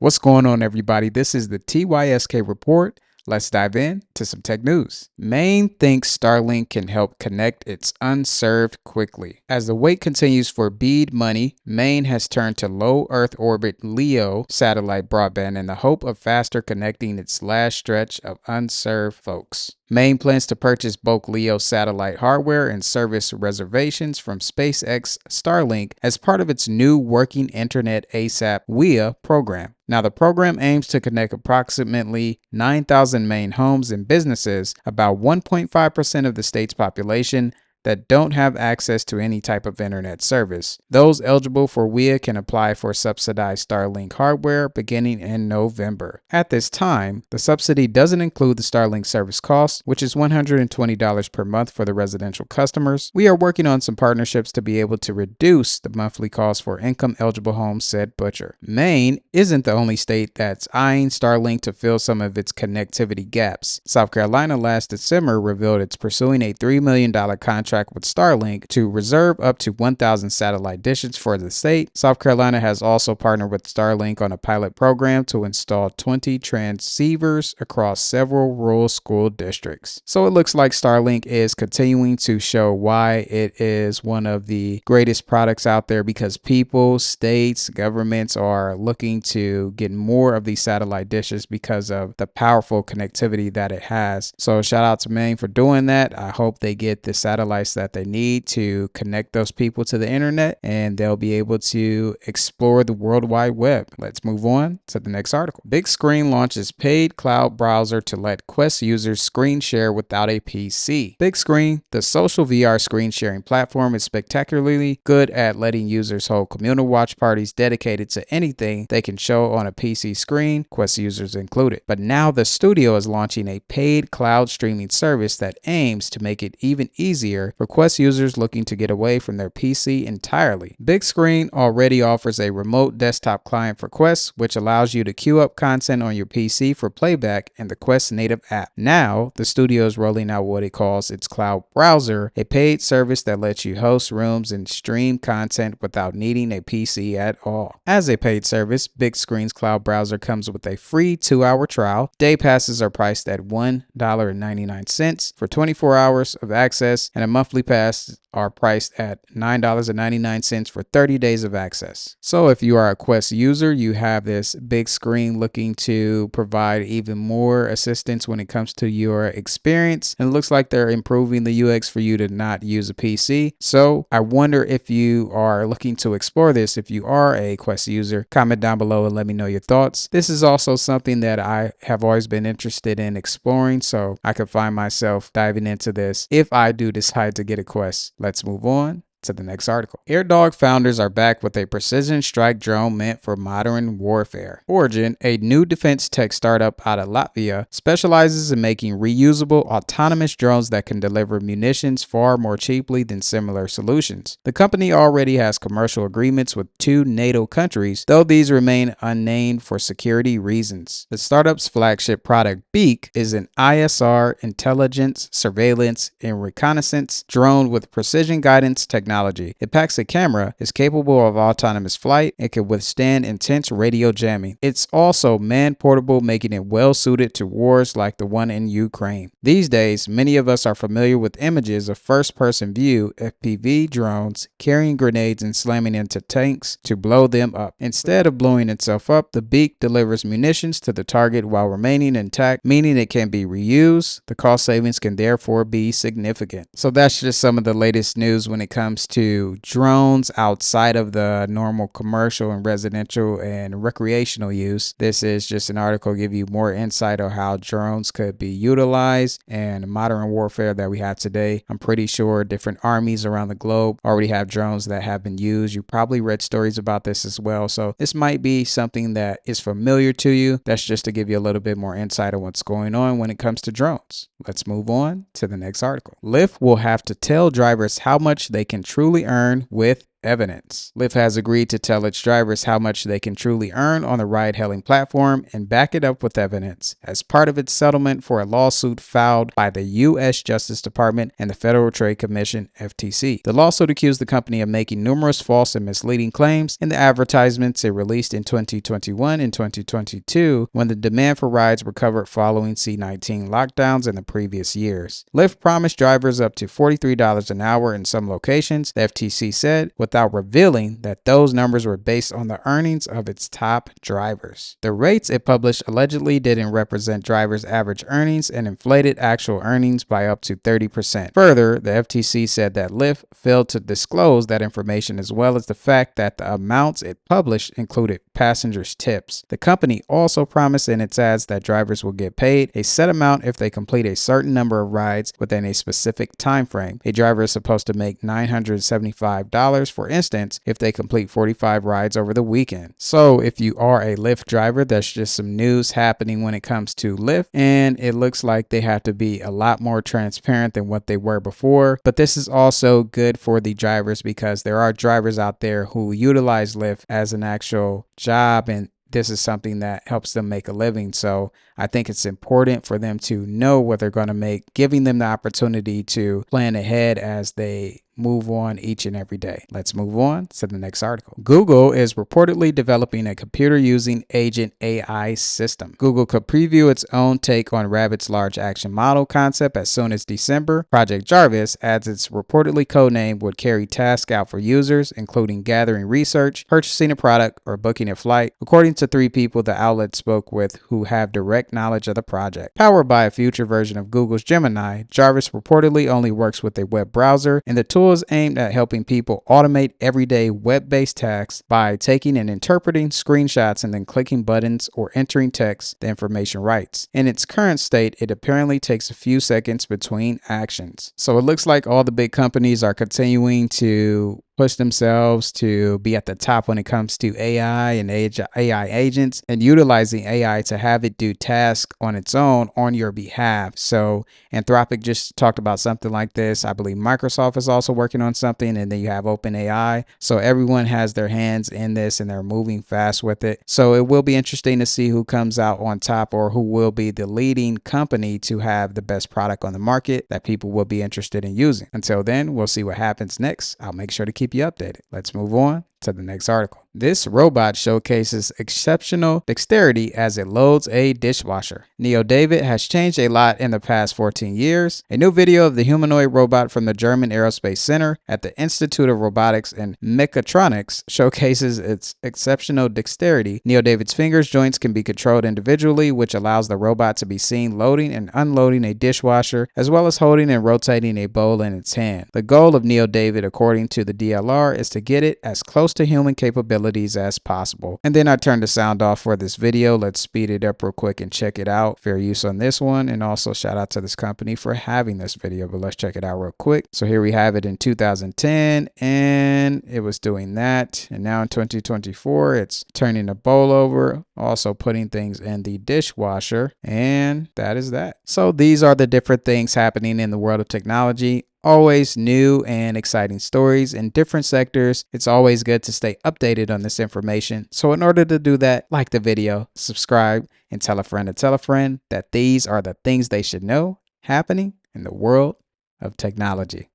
What's going on, everybody? This is the TYSK report. Let's dive in to some tech news. Maine thinks Starlink can help connect its unserved quickly. As the wait continues for BEAD money, Maine has turned to low Earth orbit LEO satellite broadband in the hope of faster connecting its last stretch of unserved folks. Maine plans to purchase bulk LEO satellite hardware and service reservations from SpaceX Starlink as part of its new Working Internet ASAP WIA program. Now, the program aims to connect approximately 9,000 Maine homes and businesses, about 1.5% of the state's population, that don't have access to any type of internet service. Those eligible for WIA can apply for subsidized Starlink hardware beginning in November. At this time, the subsidy doesn't include the Starlink service cost, which is $120 per month for the residential customers. We are working on some partnerships to be able to reduce the monthly cost for income-eligible homes, said Butcher. Maine isn't the only state that's eyeing Starlink to fill some of its connectivity gaps. South Carolina last December revealed it's pursuing a $3 million contract with Starlink to reserve up to 1,000 satellite dishes for the state. South Carolina has also partnered with Starlink on a pilot program to install 20 transceivers across several rural school districts. So it looks like Starlink is continuing to show why it is one of the greatest products out there, because people, states, governments are looking to get more of these satellite dishes because of the powerful connectivity that it has. So shout out to Maine for doing that. I hope they get the satellite that they need to connect those people to the internet, and they'll be able to explore the World Wide Web. Let's move on to the next article. Big Screen launches paid cloud browser to let Quest users screen share without a PC. Big Screen, the social VR screen sharing platform, is spectacularly good at letting users hold communal watch parties dedicated to anything they can show on a PC screen, Quest users included. But now the studio is launching a paid cloud streaming service that aims to make it even easier for Quest users looking to get away from their PC entirely. Big Screen already offers a remote desktop client for Quest, which allows you to queue up content on your PC for playback in the Quest native app. Now, the studio is rolling out what it calls its cloud browser, a paid service that lets you host rooms and stream content without needing a PC at all. As a paid service, Big Screen's cloud browser comes with a free 2-hour trial. Day passes are priced at $1.99 for 24 hours of access, and a monthly pass are priced at $9.99 for 30 days of access. So if you are a Quest user, you have this Big Screen looking to provide even more assistance when it comes to your experience. And it looks like they're improving the UX for you to not use a PC. So I wonder if you are looking to explore this. If you are a Quest user, comment down below and let me know your thoughts. This is also something that I have always been interested in exploring, so I could find myself diving into this if I do decide to get a Quest. Let's move on to the next article. AirDog founders are back with a precision strike drone meant for modern warfare. Origin, a new defense tech startup out of Latvia, specializes in making reusable autonomous drones that can deliver munitions far more cheaply than similar solutions. The company already has commercial agreements with 2 NATO countries, though these remain unnamed for security reasons. The startup's flagship product, Beak, is an ISR intelligence, surveillance, and reconnaissance drone with precision guidance technology. It packs a camera, is capable of autonomous flight, and can withstand intense radio jamming. It's also man-portable, making it well-suited to wars like the one in Ukraine. These days, many of us are familiar with images of first-person view FPV drones carrying grenades and slamming into tanks to blow them up. Instead of blowing itself up, the Beak delivers munitions to the target while remaining intact, meaning it can be reused. The cost savings can therefore be significant. So that's just some of the latest news when it comes to drones outside of the normal commercial and residential and recreational use. This is just an article to give you more insight on how drones could be utilized in modern warfare that we have today. I'm pretty sure different armies around the globe already have drones that have been used. You probably read stories about this as well. So this might be something that is familiar to you. That's just to give you a little bit more insight on what's going on when it comes to drones. Let's move on to the next article. Lyft will have to tell drivers how much they can truly earn with evidence. Lyft has agreed to tell its drivers how much they can truly earn on the ride-hailing platform and back it up with evidence as part of its settlement for a lawsuit filed by the U.S. Justice Department and the Federal Trade Commission, FTC. The lawsuit accused the company of making numerous false and misleading claims in the advertisements it released in 2021 and 2022 when the demand for rides recovered following C-19 lockdowns in the previous years. Lyft promised drivers up to $43 an hour in some locations, the FTC said, without revealing that those numbers were based on the earnings of its top drivers. The rates it published allegedly didn't represent drivers' average earnings and inflated actual earnings by up to 30%. Further, the FTC said that Lyft failed to disclose that information as well as the fact that the amounts it published included passengers' tips. The company also promised in its ads that drivers will get paid a set amount if they complete a certain number of rides within a specific time frame. A driver is supposed to make $975, for instance, if they complete 45 rides over the weekend. So if you are a Lyft driver, that's just some news happening when it comes to Lyft, and it looks like they have to be a lot more transparent than what they were before. But this is also good for the drivers because there are drivers out there who utilize Lyft as an actual job, and this is something that helps them make a living. So I think it's important for them to know what they're going to make, giving them the opportunity to plan ahead as they move on each and every day. Let's move on to the next article. Google is reportedly developing a computer-using agent AI system. Google could preview its own take on Rabbit's large action model concept as soon as December. Project Jarvis, as its reportedly codenamed, would carry tasks out for users, including gathering research, purchasing a product, or booking a flight, according to 3 people the outlet spoke with who have direct knowledge of the project. Powered by a future version of Google's Gemini, Jarvis reportedly only works with a web browser, and the tool is aimed at helping people automate everyday web-based tasks by taking and interpreting screenshots and then clicking buttons or entering text the information writes. In its current state, it apparently takes a few seconds between actions. So it looks like all the big companies are continuing to push themselves to be at the top when it comes to AI and AI agents and utilizing AI to have it do tasks on its own on your behalf. So Anthropic just talked about something like this. I believe Microsoft is also working on something, and then you have OpenAI. So everyone has their hands in this and they're moving fast with it. So it will be interesting to see who comes out on top or who will be the leading company to have the best product on the market that people will be interested in using. Until then, we'll see what happens next. I'll make sure to keep you updated. Let's move on to the next article. This robot showcases exceptional dexterity as it loads a dishwasher. Neo David has changed a lot in the past 14 years. A new video of the humanoid robot from the German Aerospace Center at the Institute of Robotics and Mechatronics showcases its exceptional dexterity. Neo David's fingers joints can be controlled individually, which allows the robot to be seen loading and unloading a dishwasher, as well as holding and rotating a bowl in its hand. The goal of Neo David, according to the DLR, is to get it as close to human capabilities as possible. And then I turned the sound off for this video. Let's speed it up real quick and check it out. Fair use on this one, and also shout out to this company for having this video, but let's check it out real quick. So here we have it in 2010 and it was doing that, and now in 2024 it's turning the bowl over, also putting things in the dishwasher, and that is that. So these are the different things happening in the world of technology. Always new and exciting stories in different sectors. It's always good to stay updated on this information. So in order to do that, like the video, subscribe, and tell a friend to tell a friend that these are the things they should know happening in the world of technology.